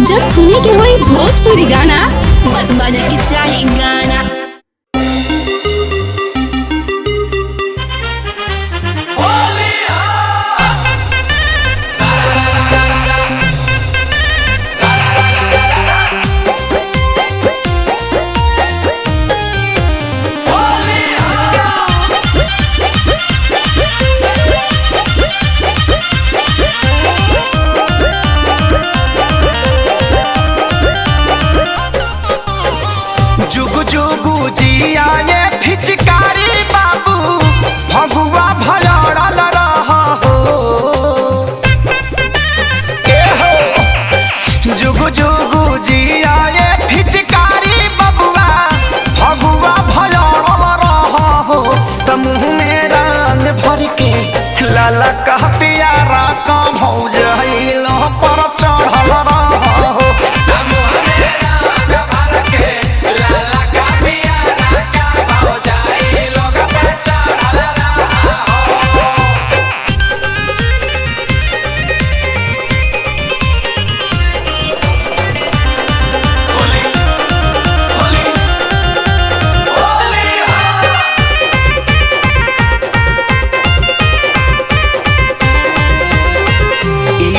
जब सुने के होई भोजपुरी गाना बस बजे के चाही गाना। जुगु जुगु जिया ये फिचकारी बाबू भगुआ भलड़ल रह हो ए हो। जुगु जुगु जिया ये फिचकारी बबुआ भगुआ भलड़ल रह हो। त मुँह में रंग भर के लाला कह पियारा का भौज हिलो पर चढ़ल रह हो।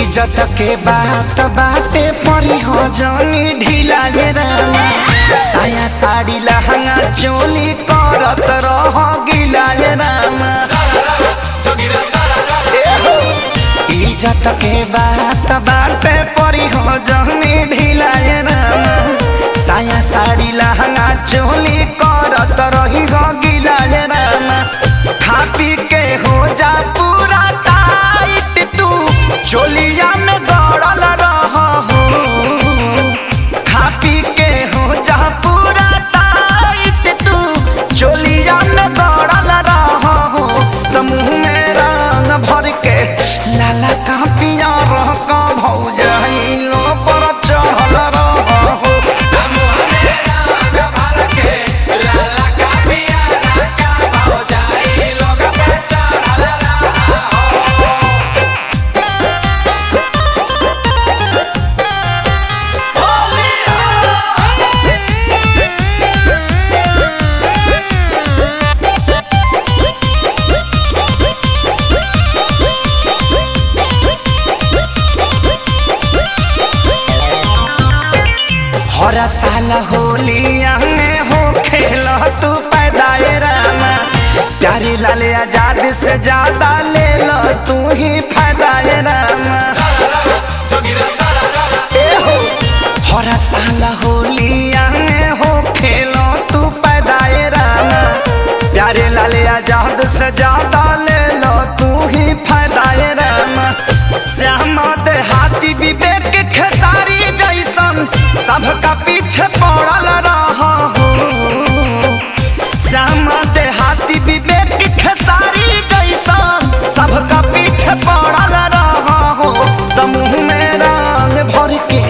इज्जत के बात बाटे परी हो जानी ढीला गे रामा। साया साड़ी लहंगा चोली करत रह गिला गे रामा। इज्जत के बात बाटे परी हो जानी ढीला गे रामा। साया साड़ी लहंगा चोली करत रही हो गिला गे रामा। खा पी के हो जा पूरा टाइट तू चोलिया में दौड़ल रह हो। खा पी के हो जा पूरा टाइट तू चोलिया में दौड़ल रह हो। त मुँह में रंग भर के लाला का पिया रह का भौज हिलो पर चढ़ल रह हो। हर साल होलिया में हो खेल तू पैदाए रामा। प्यारी लाल आजाद से ज्यादा ले लो तू ही फायदाए रामा। हर साल होलिया में हो खेल तू पैदाए रामा। प्यारे लाल आजाद से ज्यादा ले लो तू ही फायदाए रामा। श्यामा देहाती विवेक खेसारी जैसन सबका पीछे पड़ल रह हो। श्यामा देहाती विवेक खेसारी जैसन सबका पीछे पड़ल रह हो। त मुँह में रंग भर के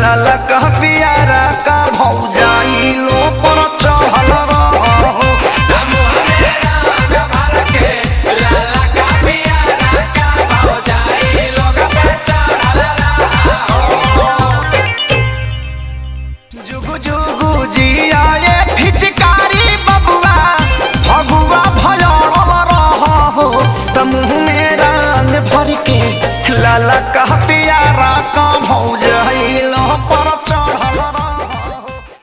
लाला कह पियारा का भौजाई लो पर चढ़ल रह हो। जुगु जुगु जिया ये फिचकारी बबुआ भगुआ भलड़ल रह हो। त मुँह में रंग भर के लाला कह पियारा का भौज